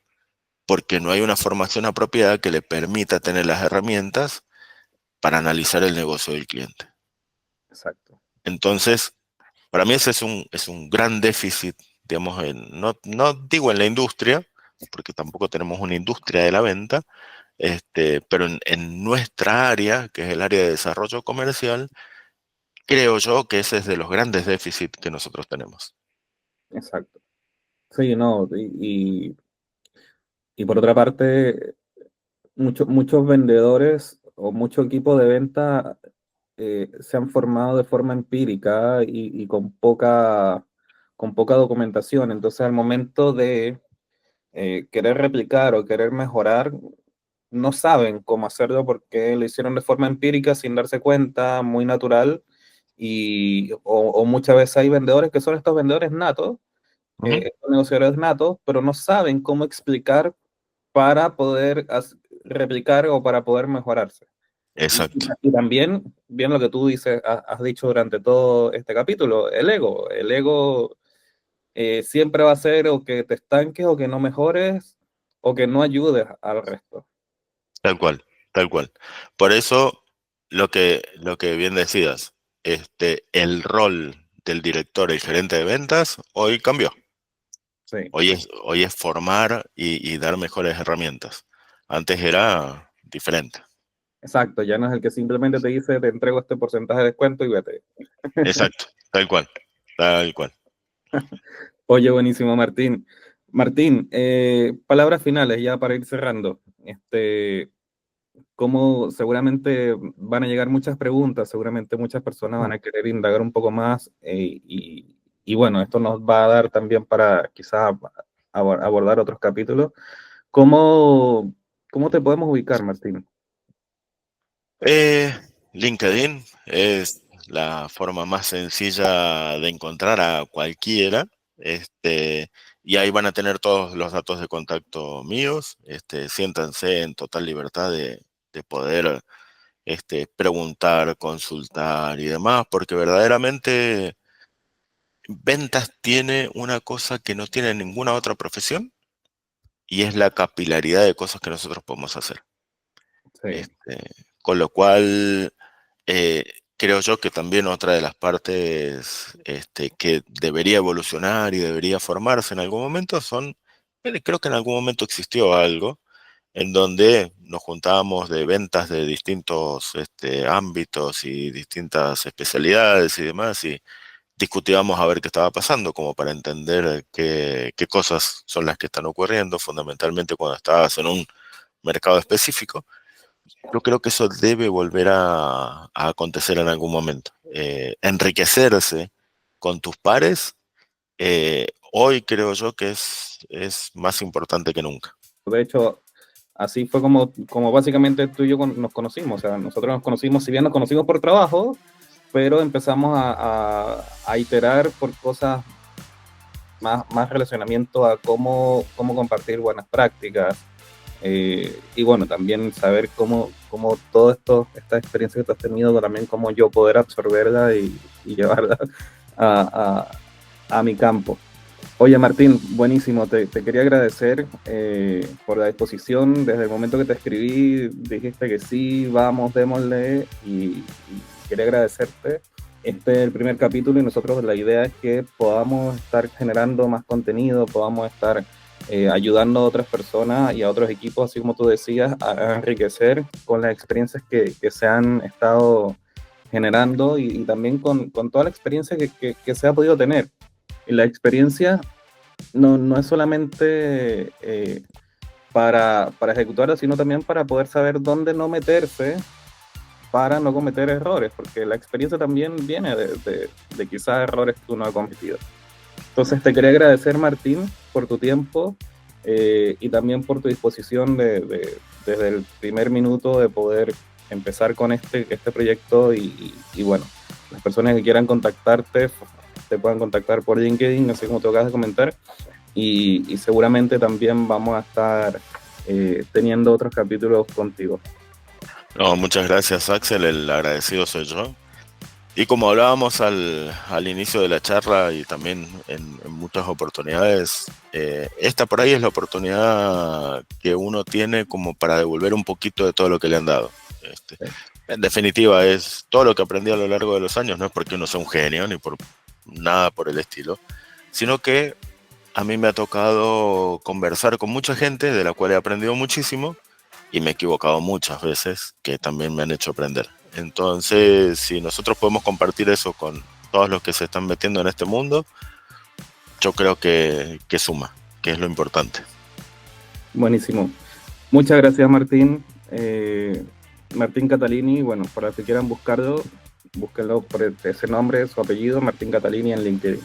porque no hay una formación apropiada que le permita tener las herramientas para analizar el negocio del cliente. exacto. Entonces, para mí ese es un gran déficit, digamos, no digo en la industria, porque tampoco tenemos una industria de la venta, pero en nuestra área, que es el área de desarrollo comercial, creo yo que ese es de los grandes déficits que nosotros tenemos. Exacto. Sí, no, y por otra parte, muchos vendedores o mucho equipo de venta se han formado de forma empírica y con poca documentación. Entonces, al momento de querer replicar o querer mejorar, no saben cómo hacerlo porque lo hicieron de forma empírica sin darse cuenta, muy natural. O muchas veces hay vendedores que son estos vendedores natos, Ujú. estos negociadores natos, pero no saben cómo explicar para poder replicar o para poder mejorarse. Exacto, Y también, bien lo que tú dices, has dicho durante todo este capítulo, el ego siempre va a ser o que te estanques o que no mejores o que no ayudes al resto. tal cual, tal cual. Por eso, lo que bien decías, el rol del director, el gerente de ventas, hoy cambió. Sí, Hoy es formar y dar mejores herramientas. Antes era diferente. exacto, ya no es el que simplemente te dice, te entrego este porcentaje de descuento y vete. Exacto, tal cual, tal cual. Oye, buenísimo, Martín. Martín, palabras finales ya para ir cerrando. Como seguramente van a llegar muchas preguntas, seguramente muchas personas van a querer indagar un poco más y bueno, esto nos va a dar también para quizás abordar otros capítulos. ¿Cómo, cómo te podemos ubicar, Martín? Eh, LinkedIn es la forma más sencilla de encontrar a cualquiera. Este, y ahí van a tener todos los datos de contacto míos. Siéntanse en total libertad de poder preguntar, consultar y demás, porque verdaderamente ventas tiene una cosa que no tiene ninguna otra profesión y es la capilaridad de cosas que nosotros podemos hacer. Sí. Este, con lo cual, eh, creo yo que también otra de las partes que debería evolucionar y debería formarse en algún momento creo que en algún momento existió algo en donde nos juntábamos de ventas de distintos ámbitos y distintas especialidades y demás, y discutíamos a ver qué estaba pasando, como para entender qué cosas son las que están ocurriendo, fundamentalmente cuando estabas en un mercado específico. Yo creo que eso debe volver a acontecer en algún momento. Enriquecerse con tus pares, hoy creo yo que es más importante que nunca. De hecho, así fue como básicamente tú y yo nos conocimos. O sea, nosotros nos conocimos, si bien nos conocimos por trabajo, pero empezamos a iterar por cosas más relacionamiento a cómo compartir buenas prácticas. Y bueno, también saber cómo todo esto, esta experiencia que tú has tenido, también cómo yo poder absorberla y llevarla a, a mi campo. Oye, Martín, buenísimo. Te quería agradecer por la disposición. Desde el momento que te escribí, dijiste que sí, vamos, démosle. Y quería agradecerte. Este es el primer capítulo y nosotros la idea es que podamos estar generando más contenido, podamos estar ayudando a otras personas y a otros equipos, así como tú decías, a enriquecer con las experiencias que se han estado generando y también con toda la experiencia que se ha podido tener. Y la experiencia no es solamente para ejecutarla, sino también para poder saber dónde no meterse para no cometer errores, porque la experiencia también viene de quizás errores que uno ha cometido. Entonces te quería agradecer, Martín, por tu tiempo y también por tu disposición desde el primer minuto de poder empezar con este proyecto y bueno, las personas que quieran contactarte te puedan contactar por LinkedIn, así como te acabas de comentar, y seguramente también vamos a estar teniendo otros capítulos contigo. No, muchas gracias, Axel. El agradecido soy yo. Y como hablábamos al inicio de la charla y también en muchas oportunidades, esta por ahí es la oportunidad que uno tiene como para devolver un poquito de todo lo que le han dado. Sí. En definitiva, es todo lo que aprendí a lo largo de los años, no es porque uno sea un genio ni por nada por el estilo, sino que a mí me ha tocado conversar con mucha gente de la cual he aprendido muchísimo y me he equivocado muchas veces que también me han hecho aprender. Entonces, si nosotros podemos compartir eso con todos los que se están metiendo en este mundo, yo creo que suma, que es lo importante. Buenísimo. Muchas gracias, Martín. Martín Catalini, bueno, para los que quieran buscarlo, búsquenlo por ese nombre, su apellido, Martín Catalini en LinkedIn.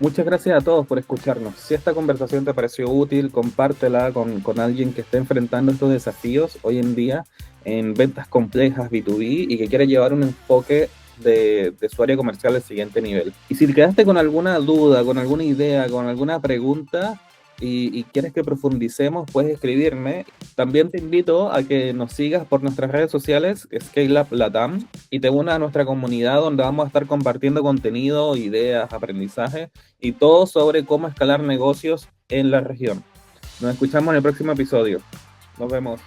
Muchas gracias a todos por escucharnos. Si esta conversación te pareció útil, compártela con alguien que esté enfrentando estos desafíos hoy en día en ventas complejas B2B y que quiera llevar un enfoque de su área comercial al siguiente nivel. Y si te quedaste con alguna duda, con alguna idea, con alguna pregunta y quieres que profundicemos, puedes escribirme. También te invito a que nos sigas por nuestras redes sociales, Scale Up Latam, y te unas a nuestra comunidad donde vamos a estar compartiendo contenido, ideas, aprendizaje y todo sobre cómo escalar negocios en la región. Nos escuchamos en el próximo episodio. Nos vemos.